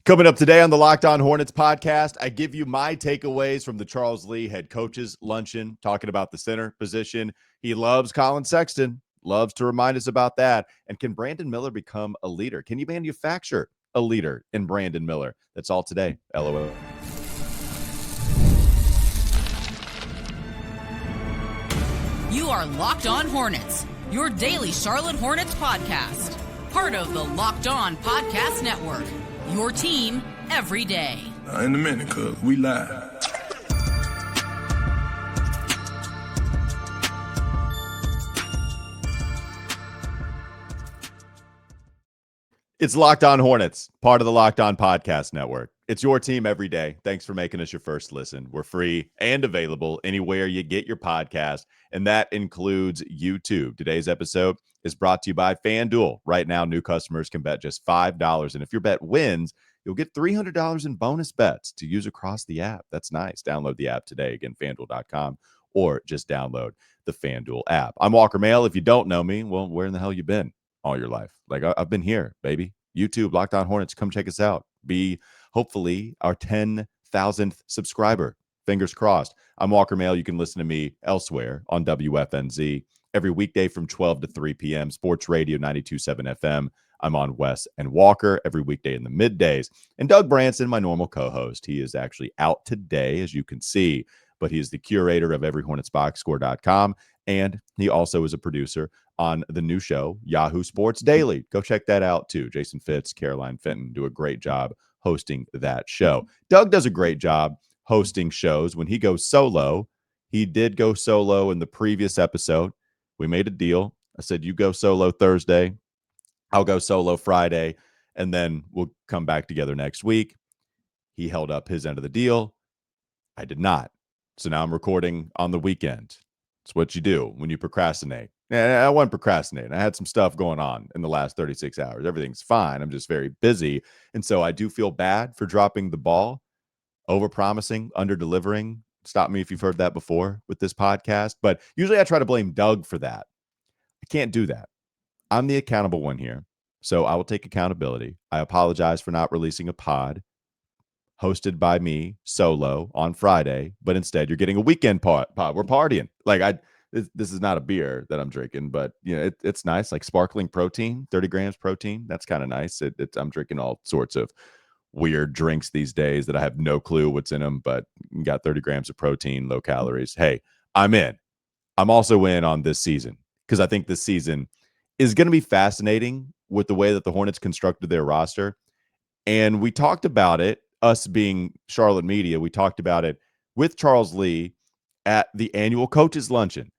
Coming up today on the Locked On Hornets podcast, I give you my takeaways from the Charles Lee head coaches luncheon, talking about the center position. He loves Colin Sexton, loves to remind us about that. And can Brandon Miller become a leader? Can you manufacture a leader in Brandon Miller? That's all today. LOL. You are Locked On Hornets, your daily Charlotte Hornets podcast. Part of the Locked On Podcast Network. Your team every day. In a minute, cuz we live. It's Locked On Hornets, part of the Locked On Podcast Network. It's your team every day. Thanks for making us your first listen. We're free and available anywhere you get your podcast, and that includes YouTube. Today's episode is brought to you by FanDuel. Right now, new customers can bet just $5, and if your bet wins, you'll get $300 in bonus bets to use across the app. That's nice. Download the app today. Again, FanDuel.com, or just download the FanDuel app. I'm Walker Mail. If you don't know me, well, where in the hell you been all your life? Like, I've been here, baby. YouTube, Locked On Hornets. Come check us out. Be hopefully our 10,000th subscriber. Fingers crossed. I'm Walker Mail. You can listen to me elsewhere on WFNZ every weekday from 12 to 3 p.m. Sports Radio 92.7 FM. I'm on Wes and Walker every weekday in the middays. And Doug Branson, my normal co-host, he is actually out today, as you can see, but he is the curator of Every Hornets Boxscore.com. And he also is a producer on the new show, Yahoo Sports Daily. Go check that out too. Jason Fitz, Caroline Fenton do a great job hosting that show. Doug does a great job hosting shows when he goes solo. He did go solo in the previous episode. We made a deal. I said, you go solo Thursday, I'll go solo Friday, and then we'll come back together next week. He held up his end of the deal. I did not. So now I'm recording on the weekend. It's what you do when you procrastinate. And I wasn't procrastinating. I had some stuff going on in the last 36 hours. Everything's fine. I'm just very busy. And so I do feel bad for dropping the ball, over-promising, under-delivering. Stop me if you've heard that before with this podcast. But usually I try to blame Doug for that. I can't do that. I'm the accountable one here. So I will take accountability. I apologize for not releasing a pod hosted by me solo on Friday, but instead you're getting a weekend pod. We're partying. Like this is not a beer that I'm drinking, but you know, it's nice, like sparkling protein, 30 grams protein. That's kind of nice. I'm drinking all sorts of weird drinks these days that I have no clue what's in them, but got 30 grams of protein, low calories. Hey, I'm in. I'm also in on this season because I think this season is going to be fascinating with the way that the Hornets constructed their roster. And we talked about it, us being Charlotte media, we talked about it with Charles Lee at the annual coaches luncheon.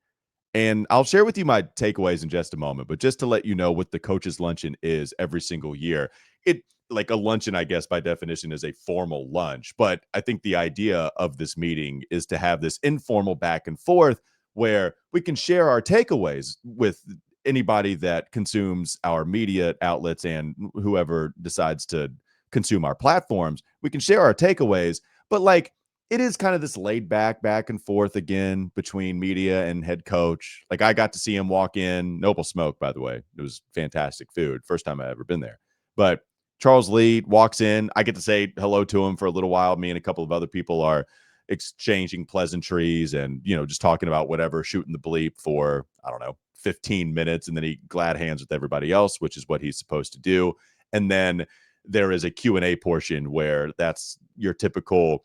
And I'll share with you my takeaways in just a moment, but just to let you know what the coaches luncheon is every single year. It like a luncheon, I guess, by definition, is a formal lunch. But I think the idea of this meeting is to have this informal back and forth where we can share our takeaways with anybody that consumes our media outlets and whoever decides to consume our platforms. We can share our takeaways, but like it is kind of this laid back and forth again between media and head coach. Like I got to see him walk in. Noble Smoke, by the way. It was fantastic food. First time I ever been there. But Charles Lee walks in. I get to say hello to him for a little while. Me and a couple of other people are exchanging pleasantries and, you know, just talking about whatever, shooting the bleep for, I don't know, 15 minutes. And then he glad hands with everybody else, which is what he's supposed to do. And then there is a Q&A portion where that's your typical,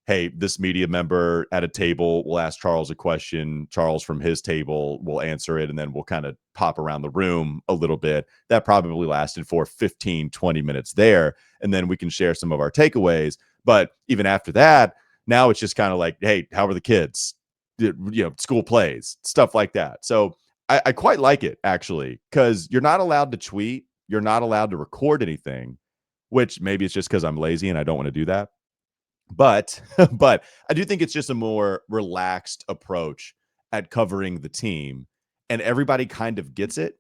hey, this media member at a table will ask Charles a question. Charles from his table will answer it, and then we'll kind of pop around the room a little bit. That probably lasted for 15, 20 minutes there, and then we can share some of our takeaways. But even after that, now it's just kind of like, hey, how are the kids? You know, school plays, stuff like that. So I quite like it, actually, because you're not allowed to tweet. You're not allowed to record anything, which maybe it's just because I'm lazy and I don't want to do that. But I do think it's just a more relaxed approach at covering the team, and everybody kind of gets it.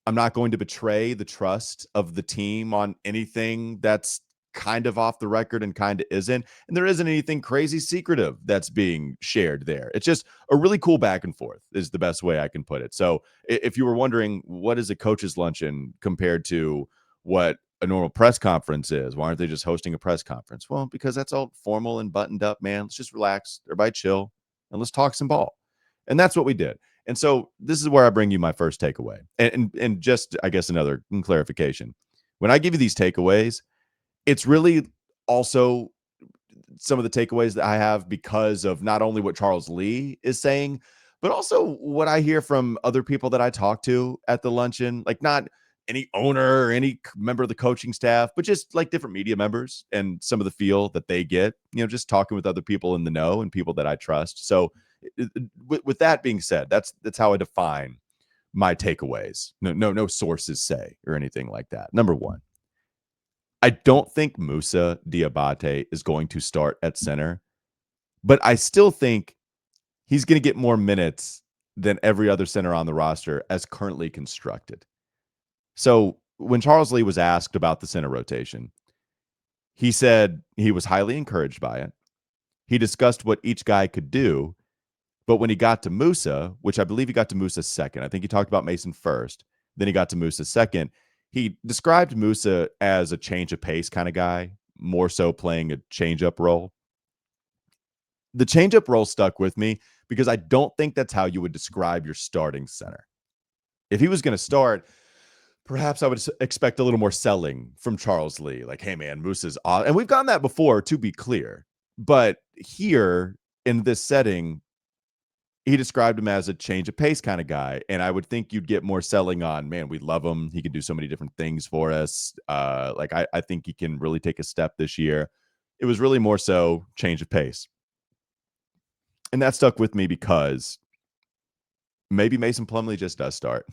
I'm not going to betray the trust of the team on anything that's kind of off the record and kind of isn't. And there isn't anything crazy secretive that's being shared there. It's just a really cool back and forth is the best way I can put it. So if you were wondering, what is a coach's luncheon compared to what a normal press conference is. Why aren't they just hosting a press conference? Well, because that's all formal and buttoned up, man. Let's just relax, everybody chill, and let's talk some ball. And that's what we did. And so this is where I bring you my first takeaway. And just, I guess, another clarification. When I give you these takeaways, it's really also some of the takeaways that I have because of not only what Charles Lee is saying, but also what I hear from other people that I talk to at the luncheon, like not any owner or any member of the coaching staff, but just like different media members and some of the feel that they get, just talking with other people in the know and people that I trust. So with that being said, that's how I define my takeaways. No sources say or anything like that. Number one, I don't think Moussa Diabate is going to start at center, but I still think he's going to get more minutes than every other center on the roster as currently constructed. So when Charles Lee was asked about the center rotation, he said he was highly encouraged by it. He discussed what each guy could do, but when he got to Moussa, which I believe he got to Moussa second, I think he talked about Mason first, then he got to Moussa second. He described Moussa as a change of pace kind of guy, more so playing a change-up role. The change-up role stuck with me because I don't think that's how you would describe your starting center. If he was going to start, perhaps I would expect a little more selling from Charles Lee. Like, hey, man, Moussa's off. And we've gotten that before, to be clear. But here in this setting, he described him as a change of pace kind of guy. And I would think you'd get more selling on, man, we love him. He can do so many different things for us. I think he can really take a step this year. It was really more so change of pace. And that stuck with me because maybe Mason Plumlee just does start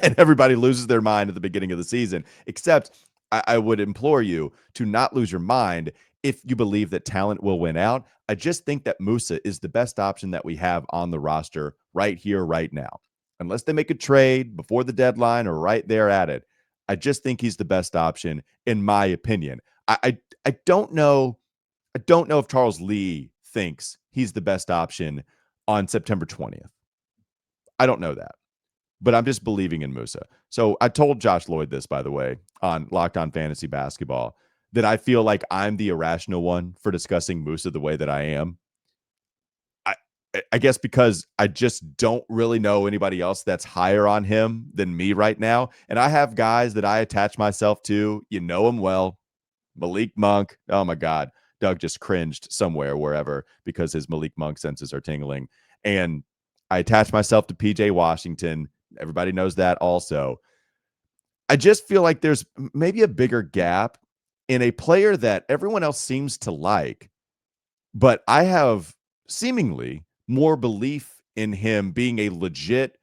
and everybody loses their mind at the beginning of the season, except I would implore you to not lose your mind if you believe that talent will win out. I just think that Moussa is the best option that we have on the roster right here, right now. Unless they make a trade before the deadline or right there at it, I just think he's the best option, in my opinion. I don't know. I don't know if Charles Lee thinks he's the best option on September 20th. I don't know that, but I'm just believing in Moussa. So I told Josh Lloyd this, by the way, on Locked On Fantasy Basketball, that I feel like I'm the irrational one for discussing Moussa the way that I am. I guess because I just don't really know anybody else that's higher on him than me right now. And I have guys that I attach myself to. You know him well. Malik Monk. Oh, my God. Doug just cringed somewhere, wherever, because his Malik Monk senses are tingling. And I attach myself to PJ Washington. Everybody knows that also. I just feel like there's maybe a bigger gap in a player that everyone else seems to like, but I have seemingly more belief in him being a legit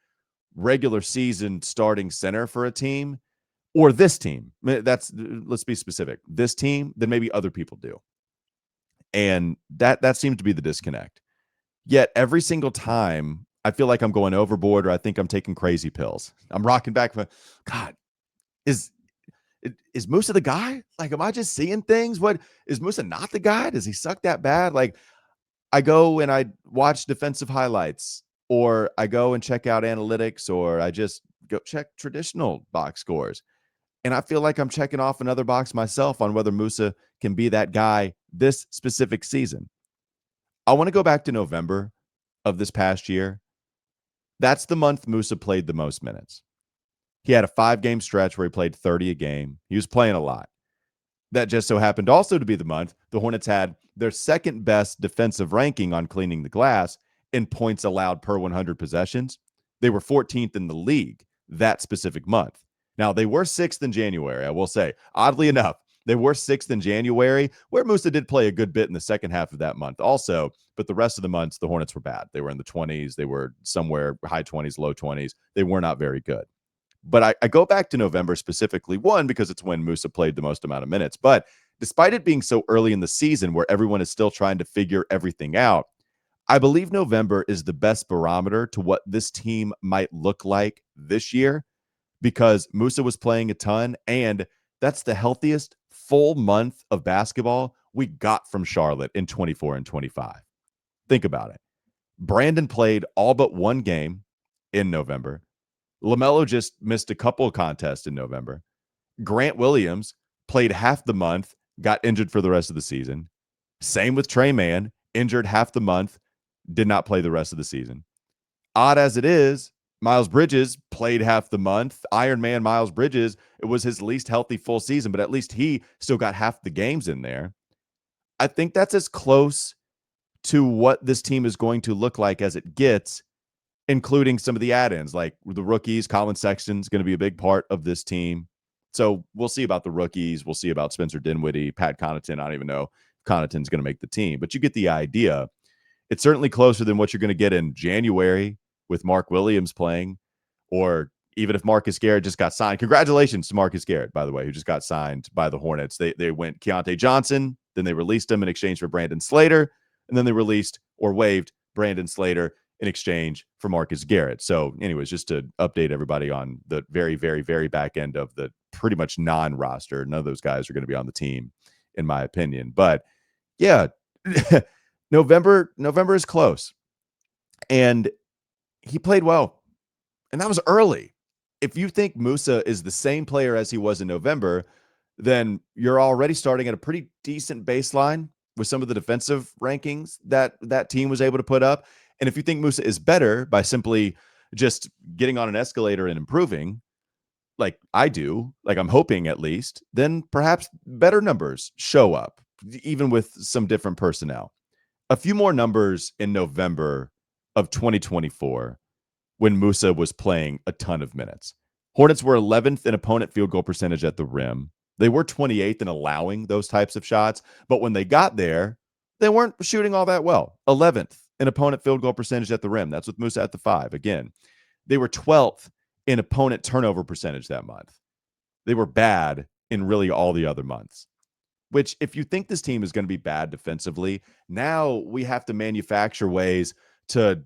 regular season starting center for a team, or this team. Let's be specific. This team than maybe other people do. And that seems to be the disconnect. Yet every single time I feel like I'm going overboard or I think I'm taking crazy pills. I'm rocking back. God, is Moussa the guy? Like, am I just seeing things? What is Moussa not the guy? Does he suck that bad? Like, I go and I watch defensive highlights, or I go and check out analytics, or I just go check traditional box scores. And I feel like I'm checking off another box myself on whether Moussa can be that guy this specific season. I want to go back to November of this past year. That's the month Moussa played the most minutes. He had a 5-game stretch where he played 30 a game. He was playing a lot. That just so happened also to be the month the Hornets had their second best defensive ranking on cleaning the glass in points allowed per 100 possessions. They were 14th in the league that specific month. Now, they were 6th in January, I will say. Oddly enough, they were 6th in January, where Moussa did play a good bit in the second half of that month also. But the rest of the months, the Hornets were bad. They were in the 20s. They were somewhere high 20s, low 20s. They were not very good. But I go back to November specifically, one, because it's when Moussa played the most amount of minutes. But despite it being so early in the season where everyone is still trying to figure everything out, I believe November is the best barometer to what this team might look like this year, because Moussa was playing a ton, and that's the healthiest full month of basketball we got from Charlotte in 24 and 25. Think about it. Brandon played all but one game in November. LaMelo just missed a couple of contests in November. Grant Williams played half the month, got injured for the rest of the season. Same with Trey Mann, injured half the month, did not play the rest of the season. Odd as it is, Miles Bridges played half the month. Iron Man Miles Bridges, it was his least healthy full season, but at least he still got half the games in there. I think that's as close to what this team is going to look like as it gets, including some of the add-ins, like the rookies. Colin Sexton is going to be a big part of this team. So we'll see about the rookies. We'll see about Spencer Dinwiddie, Pat Connaughton. I don't even know if Connaughton's going to make the team, but you get the idea. It's certainly closer than what you're going to get in January with Mark Williams playing, or even if Marcus Garrett just got signed. Congratulations to Marcus Garrett, by the way, who just got signed by the Hornets. They went Keontae Johnson, then they released him in exchange for Brandon Slater, and then they released or waived Brandon Slater in exchange for Marcus Garrett. So anyways, just to update everybody on the very, very, very back end of the pretty much non-roster. None of those guys are going to be on the team, in my opinion. But yeah, November is close. And he played well. And that was early. If you think Musa is the same player as he was in November, then you're already starting at a pretty decent baseline with some of the defensive rankings that team was able to put up. And if you think Musa is better by simply just getting on an escalator and improving, like I do, like I'm hoping at least, then perhaps better numbers show up, even with some different personnel. A few more numbers in November of 2024 when Musa was playing a ton of minutes. Hornets were 11th in opponent field goal percentage at the rim. They were 28th in allowing those types of shots, but when they got there, they weren't shooting all that well. 11th in opponent field goal percentage at the rim. That's with Musa at the 5. Again, they were 12th in opponent turnover percentage that month. They were bad in really all the other months. Which, if you think this team is going to be bad defensively, now we have to manufacture ways to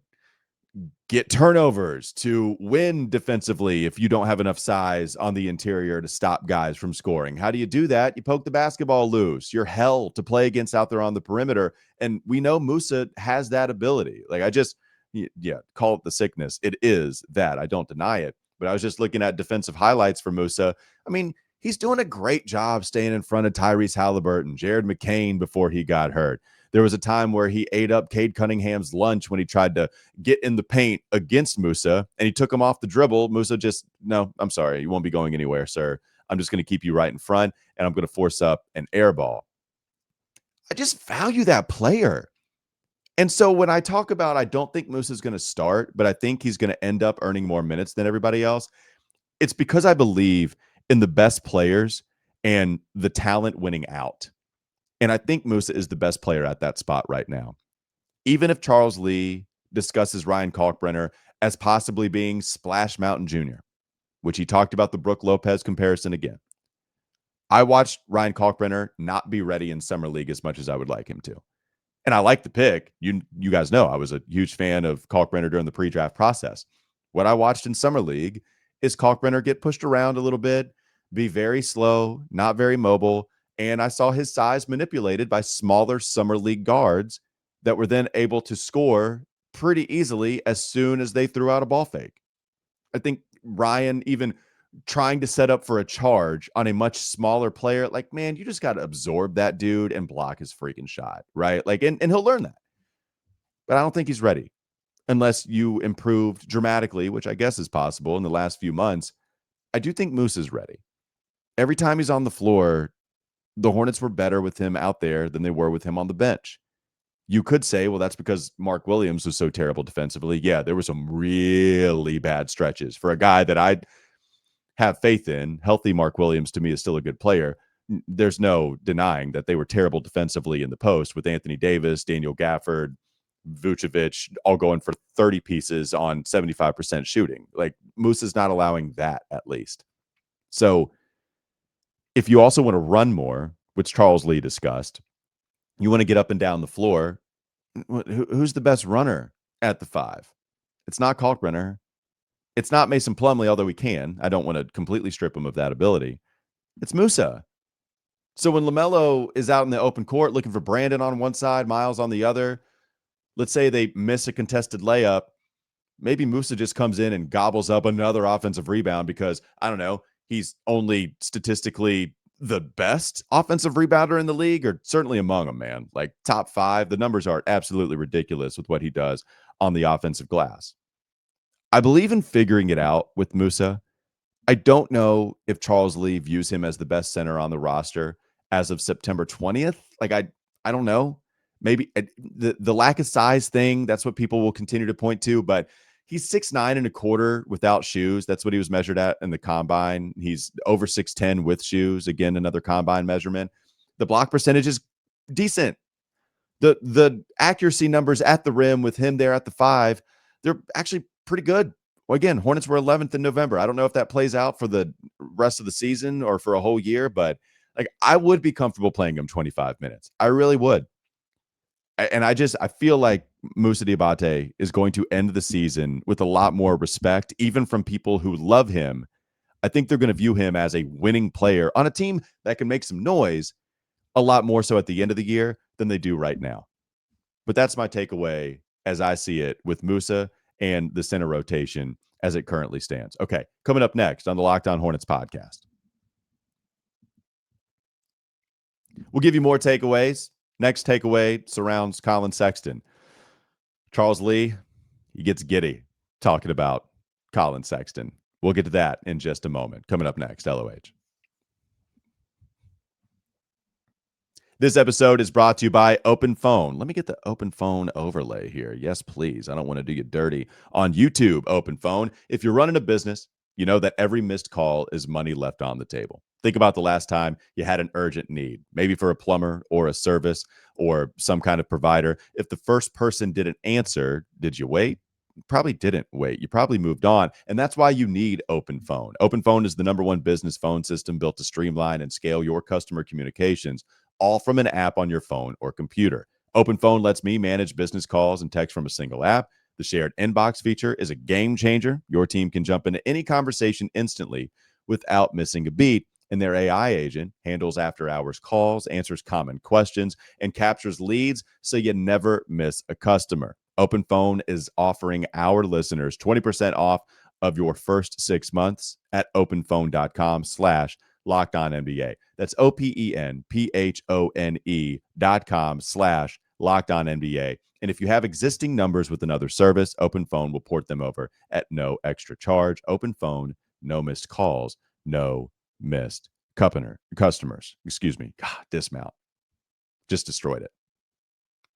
get turnovers, to win defensively if you don't have enough size on the interior to stop guys from scoring. How do you do that? You poke the basketball loose. You're hell to play against out there on the perimeter. And we know Musa has that ability. Like, call it the sickness. It is that. I don't deny it. But I was just looking at defensive highlights for Musa. I mean, he's doing a great job staying in front of Tyrese Halliburton, Jared McCain before he got hurt. There was a time where he ate up Cade Cunningham's lunch when he tried to get in the paint against Musa, and he took him off the dribble. Musa just, no, I'm sorry. You won't be going anywhere, sir. I'm just going to keep you right in front, and I'm going to force up an air ball. I just value that player. And so when I talk about I don't think Musa's going to start, but I think he's going to end up earning more minutes than everybody else, it's because I believe in the best players and the talent winning out. And I think Musa is the best player at that spot right now. Even if Charles Lee discusses Ryan Kalkbrenner as possibly being Splash Mountain Jr., which he talked about the Brook Lopez comparison again. I watched Ryan Kalkbrenner not be ready in Summer League as much as I would like him to. And I like the pick. You guys know I was a huge fan of Kalkbrenner during the pre-draft process. What I watched in Summer League is Kalkbrenner get pushed around a little bit, be very slow, not very mobile, and I saw his size manipulated by smaller Summer League guards that were then able to score pretty easily as soon as they threw out a ball fake. I think Ryan even trying to set up for a charge on a much smaller player, like, man, you just got to absorb that dude and block his freaking shot, right? Like, and he'll learn that. But I don't think he's ready unless you improved dramatically, which I guess is possible in the last few months. I do think Moose is ready. Every time he's on the floor, the Hornets were better with him out there than they were with him on the bench. You could say, well, that's because Mark Williams was so terrible defensively. Yeah, there were some really bad stretches for a guy that I have faith in. Healthy Mark Williams, to me, is still a good player. There's no denying that they were terrible defensively in the post with Anthony Davis, Daniel Gafford, Vucevic, all going for 30 pieces on 75% shooting. Like, Moose is not allowing that, at least. So if you also want to run more, which Charles Lee discussed, you want to get up and down the floor, who's the best runner at the 5? It's not Kalkbrenner. It's not Mason Plumlee, although he can. I don't want to completely strip him of that ability. It's Musa. So when LaMelo is out in the open court looking for Brandon on one side, Miles on the other, let's say they miss a contested layup, maybe Musa just comes in and gobbles up another offensive rebound because, I don't know, he's only statistically the best offensive rebounder in the league, or certainly among them, man. Like top 5. The numbers are absolutely ridiculous with what he does on the offensive glass. I believe in figuring it out with Musa. I don't know if Charles Lee views him as the best center on the roster as of September 20th. Like I don't know. Maybe the lack of size thing, that's what people will continue to point to, but he's 6'9.25" without shoes. That's what he was measured at in the combine. He's over 6'10" with shoes. Again, another combine measurement. The block percentage is decent. The accuracy numbers at the rim with him there at the 5, they're actually pretty good. Well, again, Hornets were 11th in November. I don't know if that plays out for the rest of the season or for a whole year, but like I would be comfortable playing him 25 minutes. I really would. And I feel like Moussa Diabate is going to end the season with a lot more respect, even from people who love him. I think they're going to view him as a winning player on a team that can make some noise a lot more so at the end of the year than they do right now. But that's my takeaway as I see it with Musa and the center rotation as it currently stands. Okay, coming up next on the Locked On Hornets podcast, we'll give you more takeaways. Next takeaway surrounds Colin Sexton. Charles Lee, he gets giddy talking about Colin Sexton. We'll get to that in just a moment. Coming up next, LOH. This episode is brought to you by Open Phone. Let me get the Open Phone overlay here. Yes, please. I don't want to do you dirty. On YouTube, Open Phone. If you're running a business, you know that every missed call is money left on the table. Think about the last time you had an urgent need, maybe for a plumber or a service or some kind of provider. If the first person didn't answer, did you wait? Probably didn't wait. You probably moved on. And that's why you need Open Phone. Open Phone is the #1 business phone system built to streamline and scale your customer communications, all from an app on your phone or computer. Open Phone lets me manage business calls and text from a single app. The shared inbox feature is a game changer. Your team can jump into any conversation instantly without missing a beat. And their AI agent handles after-hours calls, answers common questions, and captures leads so you never miss a customer. Open Phone is offering our listeners 20% off of your first 6 months at openphone.com/LockedOnNBA. That's openphone.com/LockedOnNBA. And if you have existing numbers with another service, Open Phone will port them over at no extra charge. Open Phone, no missed calls, no missed customers. Excuse me. God, dismount. Just destroyed it.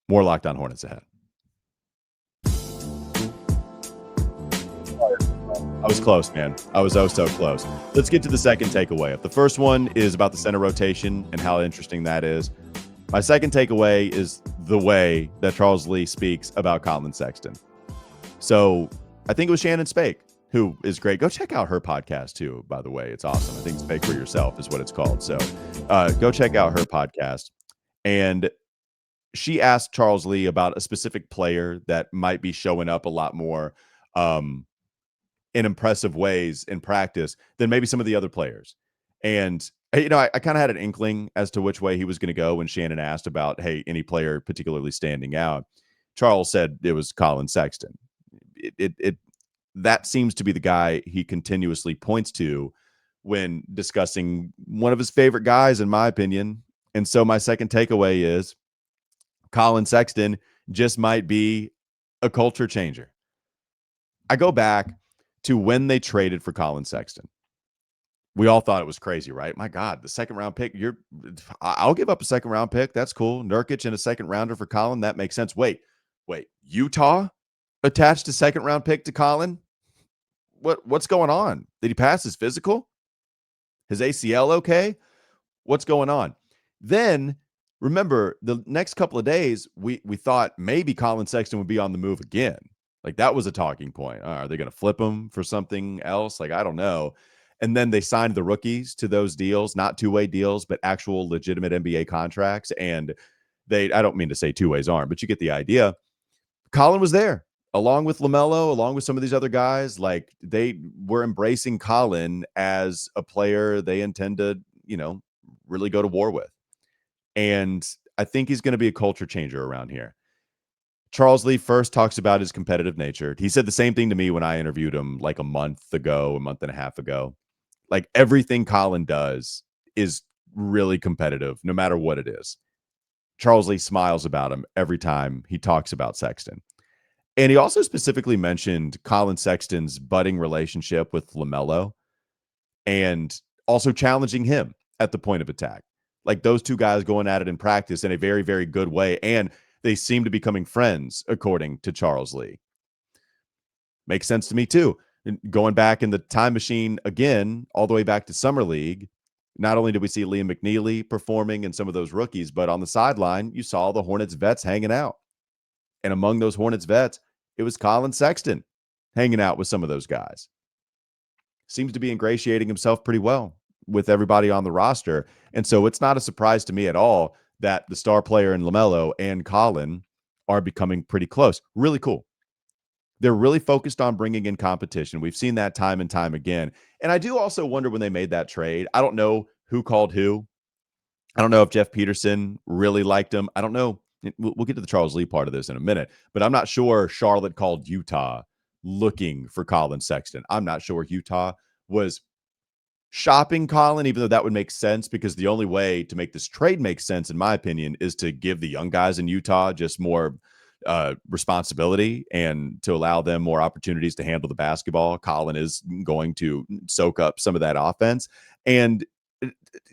More Locked On Hornets ahead. I was close, man. I was so close. Let's get to the second takeaway. The first one is about the center rotation and how interesting that is. My second takeaway is the way that Charles Lee speaks about Colin Sexton. So I think it was Shannon Spake, who is great. Go check out her podcast too, by the way. It's awesome. I think Spake for Yourself is what it's called. So go check out her podcast. And she asked Charles Lee about a specific player that might be showing up a lot more in impressive ways in practice than maybe some of the other players. And, you know, I kind of had an inkling as to which way he was going to go when Shannon asked about, hey, any player particularly standing out. Charles said it was Colin Sexton. That seems to be the guy he continuously points to when discussing one of his favorite guys, in my opinion. And so my second takeaway is Colin Sexton just might be a culture changer. I go back to when they traded for Colin Sexton. We all thought it was crazy, right? My God, the second round pick, I'll give up a second round pick. That's cool. Nurkic and a second rounder for Colin. That makes sense. Wait, Utah attached a second round pick to Colin? What's going on? Did he pass his physical? His ACL okay? What's going on? Then remember the next couple of days, we thought maybe Colin Sexton would be on the move again. Like that was a talking point. Are they going to flip him for something else? Like, I don't know. And then they signed the rookies to those deals, not two-way deals, but actual legitimate NBA contracts. And I don't mean to say two-ways aren't, but you get the idea. Colin was there along with LaMelo, along with some of these other guys. Like they were embracing Colin as a player they intend to, really go to war with. And I think he's going to be a culture changer around here. Charles Lee first talks about his competitive nature. He said the same thing to me when I interviewed him like a month and a half ago. Like everything Colin does is really competitive, no matter what it is. Charles Lee smiles about him every time he talks about Sexton. And he also specifically mentioned Colin Sexton's budding relationship with LaMelo and also challenging him at the point of attack. Like those two guys going at it in practice in a very, very good way. And they seem to be becoming friends, according to Charles Lee. Makes sense to me, too. And going back in the time machine again, all the way back to Summer League, not only did we see Liam McNeely performing and some of those rookies, but on the sideline, you saw the Hornets vets hanging out. And among those Hornets vets, it was Colin Sexton hanging out with some of those guys. Seems to be ingratiating himself pretty well with everybody on the roster. And so it's not a surprise to me at all that the star player in LaMelo and Colin are becoming pretty close. Really cool. They're really focused on bringing in competition. We've seen that time and time again. And I do also wonder when they made that trade, I don't know who called who. I don't know if Jeff Peterson really liked him. I don't know. We'll get to the Charles Lee part of this in a minute, but I'm not sure Charlotte called Utah looking for Colin Sexton. I'm not sure Utah was shopping Colin, even though that would make sense because the only way to make this trade make sense, in my opinion, is to give the young guys in Utah just more responsibility and to allow them more opportunities to handle the basketball. Colin is going to soak up some of that offense. And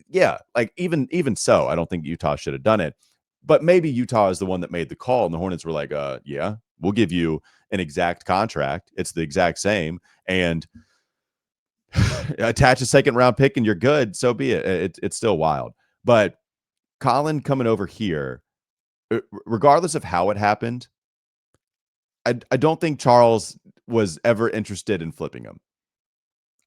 yeah, like even so, I don't think Utah should have done it. But maybe Utah is the one that made the call, and the Hornets were like, yeah, we'll give you an exact contract. It's the exact same. And attach a second round pick and you're good. So be it. It's still wild. But Colin coming over here, regardless of how it happened, I don't think Charles was ever interested in flipping him.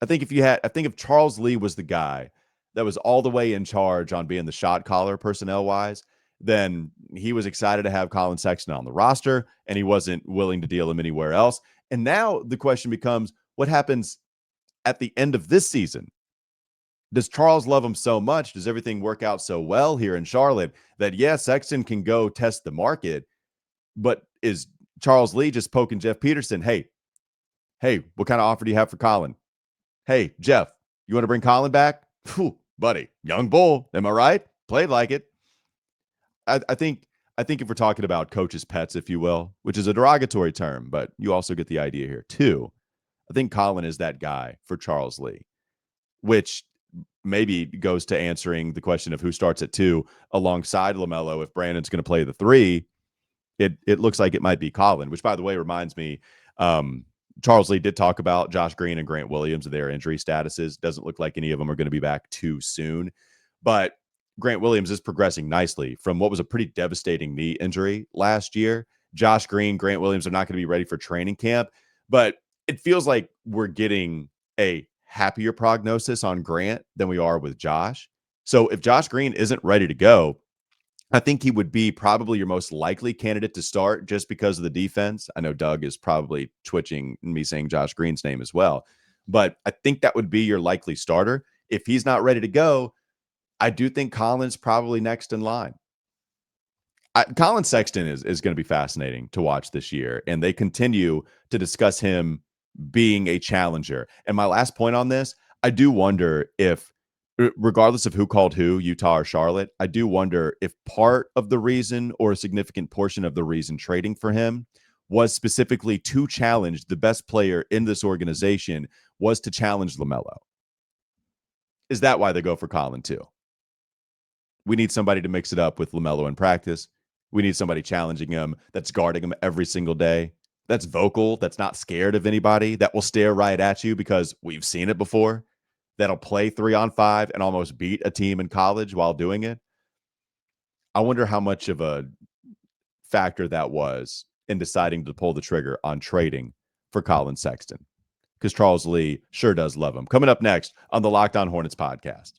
I think if Charles Lee was the guy that was all the way in charge on being the shot caller personnel wise, then he was excited to have Colin Sexton on the roster and he wasn't willing to deal him anywhere else. And now the question becomes, what happens at the end of this season? Does Charles love him so much? Does everything work out so well here in Charlotte that, yeah, Sexton can go test the market, but is Charles Lee just poking Jeff Peterson? Hey, what kind of offer do you have for Colin? Hey, Jeff, you want to bring Colin back? Whew, buddy, young bull. Am I right? Played like it. I think if we're talking about coaches' pets, if you will, which is a derogatory term, but you also get the idea here too. I think Colin is that guy for Charles Lee, which maybe goes to answering the question of who starts at 2 alongside LaMelo. If Brandon's going to play the 3, it looks like it might be Colin, which, by the way, reminds me, Charles Lee did talk about Josh Green and Grant Williams and their injury statuses. Doesn't look like any of them are going to be back too soon. But Grant Williams is progressing nicely from what was a pretty devastating knee injury last year. Josh Green, Grant Williams are not going to be ready for training camp, but it feels like we're getting a happier prognosis on Grant than we are with Josh. So if Josh Green isn't ready to go, I think he would be probably your most likely candidate to start just because of the defense. I know Doug is probably twitching me saying Josh Green's name as well, but I think that would be your likely starter. If he's not ready to go, I do think Colin's probably next in line. Colin Sexton is going to be fascinating to watch this year, and they continue to discuss him being a challenger. And my last point on this, I do wonder if, regardless of who called who, Utah or Charlotte, I do wonder if part of the reason or a significant portion of the reason trading for him was specifically to challenge the best player in this organization, was to challenge LaMelo. Is that why they go for Colin too? We need somebody to mix it up with LaMelo in practice. We need somebody challenging him that's guarding him every single day, that's vocal, that's not scared of anybody, that will stare right at you because we've seen it before, that'll play 3-on-5 and almost beat a team in college while doing it. I wonder how much of a factor that was in deciding to pull the trigger on trading for Colin Sexton, because Charles Lee sure does love him. Coming up next on the Locked On Hornets podcast.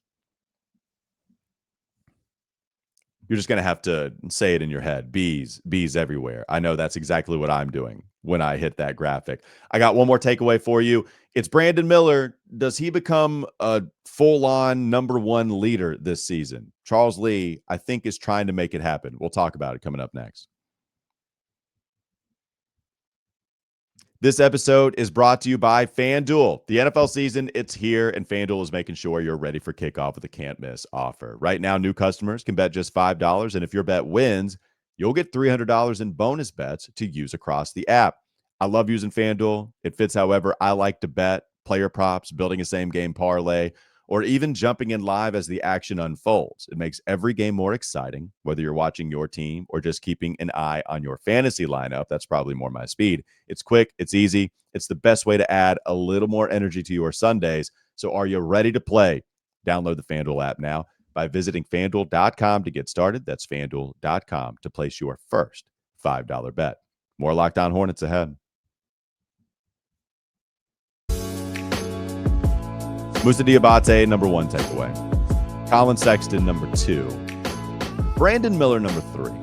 You're just going to have to say it in your head. Bees everywhere. I know that's exactly what I'm doing when I hit that graphic. I got one more takeaway for you. It's Brandon Miller. Does he become a full-on number 1 leader this season? Charles Lee, I think, is trying to make it happen. We'll talk about it coming up next. This episode is brought to you by FanDuel. The NFL season, it's here, and FanDuel is making sure you're ready for kickoff with a can't-miss offer. Right now, new customers can bet just $5, and if your bet wins, you'll get $300 in bonus bets to use across the app. I love using FanDuel. It fits however I like to bet, player props, building a same-game parlay, or even jumping in live as the action unfolds. It makes every game more exciting, whether you're watching your team or just keeping an eye on your fantasy lineup. That's probably more my speed. It's quick, it's easy, it's the best way to add a little more energy to your Sundays. So are you ready to play? Download the FanDuel app now by visiting FanDuel.com to get started. That's FanDuel.com to place your first $5 bet. More Locked On Hornets ahead. Moussa Diabate, number 1 takeaway. Colin Sexton, number 2. Brandon Miller, number 3.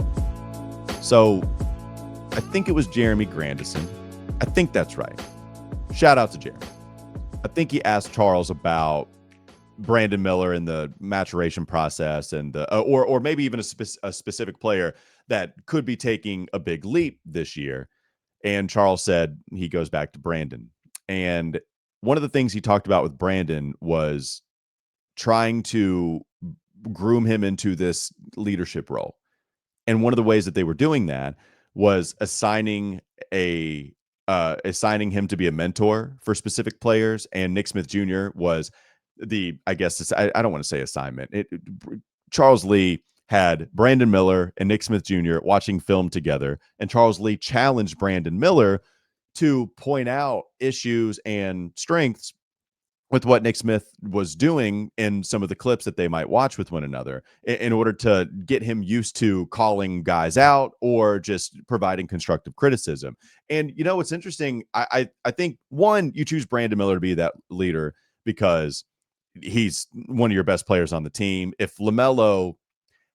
So I think it was Jeremy Grandison. I think that's right. Shout out to Jeremy. I think he asked Charles about Brandon Miller and the maturation process and or maybe even a specific player that could be taking a big leap this year. And Charles said he goes back to Brandon. And one of the things he talked about with Brandon was trying to groom him into this leadership role. And one of the ways that they were doing that was assigning him to be a mentor for specific players. And Nick Smith Jr. was I don't want to say assignment. Charles Lee had Brandon Miller and Nick Smith Jr. watching film together, and Charles Lee challenged Brandon Miller to point out issues and strengths with what Nick Smith was doing in some of the clips that they might watch with one another in order to get him used to calling guys out or just providing constructive criticism. And, you know, what's interesting, I think, one, you choose Brandon Miller to be that leader because he's one of your best players on the team. If LaMelo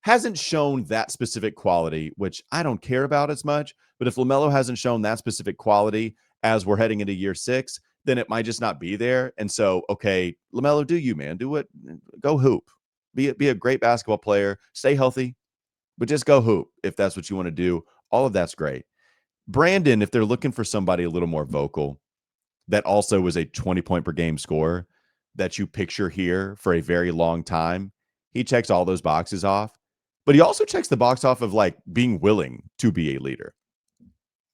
hasn't shown that specific quality, which I don't care about as much, but if LaMelo hasn't shown that specific quality as we're heading into year 6, then it might just not be there. And so, okay, LaMelo, do you, man. Do it. Go hoop. Be a great basketball player. Stay healthy, but just go hoop if that's what you want to do. All of that's great. Brandon, if they're looking for somebody a little more vocal, that also is a 20-point per game scorer that you picture here for a very long time, he checks all those boxes off. But he also checks the box off of like being willing to be a leader.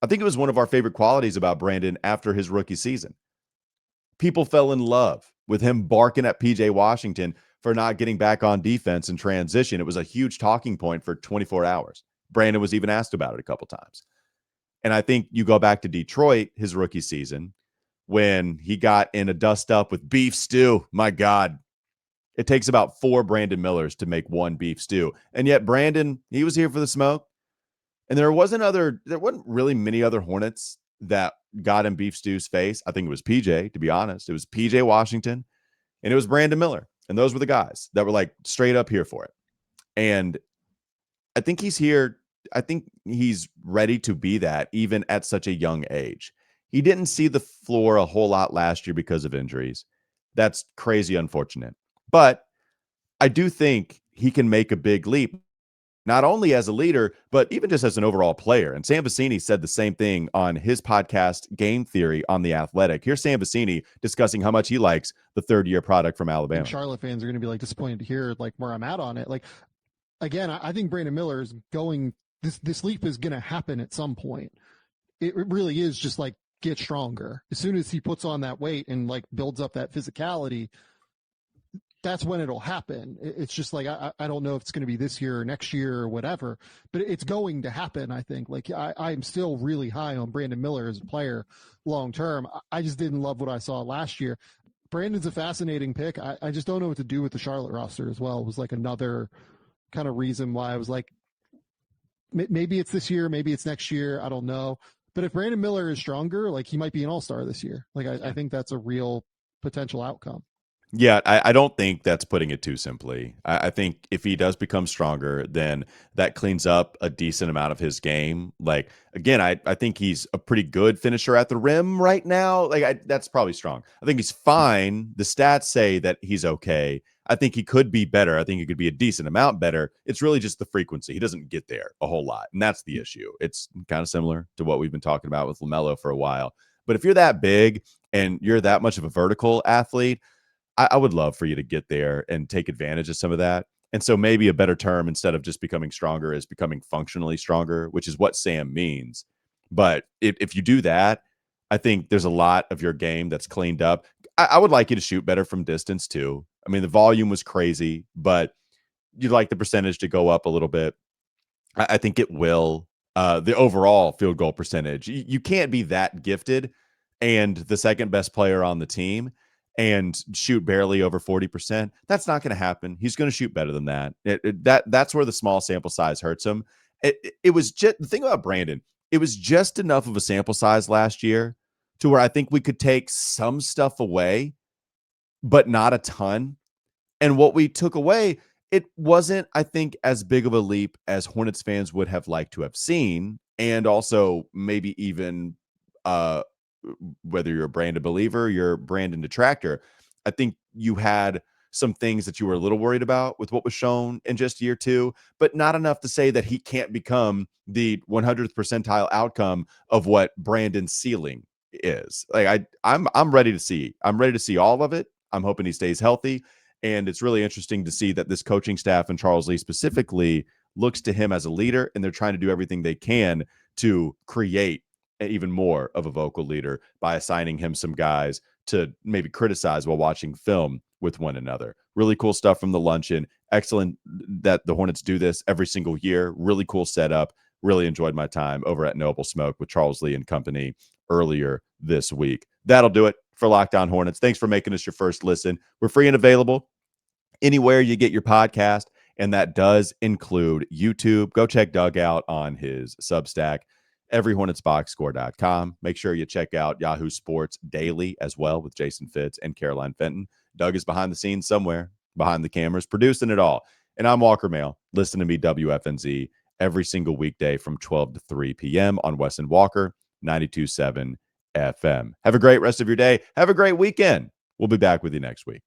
I think it was one of our favorite qualities about Brandon after his rookie season. People fell in love with him barking at PJ Washington for not getting back on defense in transition. It was a huge talking point for 24 hours. Brandon was even asked about it a couple times. And I think you go back to Detroit, his rookie season, when he got in a dust up with beef stew. My God. It takes about 4 Brandon Millers to make 1 beef stew. And yet Brandon, he was here for the smoke. And there wasn't really many other Hornets that got in beef stew's face. I think it was PJ, to be honest. It was PJ Washington and it was Brandon Miller. And those were the guys that were like straight up here for it. And I think he's here. I think he's ready to be that even at such a young age. He didn't see the floor a whole lot last year because of injuries. That's crazy unfortunate. But I do think he can make a big leap, not only as a leader, but even just as an overall player. And Sam Vecini said the same thing on his podcast, Game Theory on The Athletic. Here's Sam Vecini discussing how much he likes the third-year product from Alabama. Charlotte fans are going to be like disappointed to hear like where I'm at on it. Like, again, I think Brandon Miller is going, this leap is going to happen at some point. It really is just like get stronger. As soon as he puts on that weight and like builds up that physicality, that's when it'll happen. It's just like, I don't know if it's going to be this year or next year or whatever, but it's going to happen. I think like I'm still really high on Brandon Miller as a player long-term. I just didn't love what I saw last year. Brandon's a fascinating pick. I just don't know what to do with the Charlotte roster as well. It was like another kind of reason why I was like, maybe it's this year, maybe it's next year. I don't know. But if Brandon Miller is stronger, like he might be an all-star this year. Like I think that's a real potential outcome. Yeah, I don't think that's putting it too simply. I think if he does become stronger, then that cleans up a decent amount of his game. Like, again, I think he's a pretty good finisher at the rim right now. Like, that's probably strong. I think he's fine. The stats say that he's okay. I think he could be better. I think he could be a decent amount better. It's really just the frequency. He doesn't get there a whole lot, and that's the issue. It's kind of similar to what we've been talking about with LaMelo for a while. But if you're that big and you're that much of a vertical athlete, I would love for you to get there and take advantage of some of that. And so maybe a better term instead of just becoming stronger is becoming functionally stronger, which is what Sam means. But if you do that, I think there's a lot of your game that's cleaned up. I would like you to shoot better from distance too. I mean, the volume was crazy, but you'd like the percentage to go up a little bit. I think it will. The overall field goal percentage, you can't be that gifted and the second best player on the team and shoot barely over 40%. That's not going to happen. He's going to shoot better than that. That's where the small sample size hurts him. It was just the thing about Brandon. It was just enough of a sample size last year to where I think we could take some stuff away, but not a ton. And what we took away, it wasn't, I think, as big of a leap as Hornets fans would have liked to have seen. And also maybe even uh, whether you're a Brandon believer, you're a Brandon detractor, I think you had some things that you were a little worried about with what was shown in just year two, but not enough to say that he can't become the 100th percentile outcome of what Brandon's ceiling is. Like I'm ready to see. I'm ready to see all of it. I'm hoping he stays healthy. And it's really interesting to see that this coaching staff and Charles Lee specifically looks to him as a leader, and they're trying to do everything they can to create even more of a vocal leader by assigning him some guys to maybe criticize while watching film with one another. Really cool stuff from the luncheon. Excellent that the Hornets do this every single year. Really cool setup. Really enjoyed my time over at Noble Smoke with Charles Lee and company earlier this week. That'll do it for Locked On Hornets. Thanks for making us your first listen. We're free and available anywhere you get your podcast, and that does include YouTube. Go check Doug out on his Substack, everyhornetsboxscore.com. Make sure you check out Yahoo Sports Daily as well with Jason Fitz and Caroline Fenton. Doug is behind the scenes somewhere, behind the cameras, producing it all. And I'm Walker Mail. Listen to me, WFNZ, every single weekday from 12 to 3 p.m. on Wes and Walker, 92.7 FM. Have a great rest of your day. Have a great weekend. We'll be back with you next week.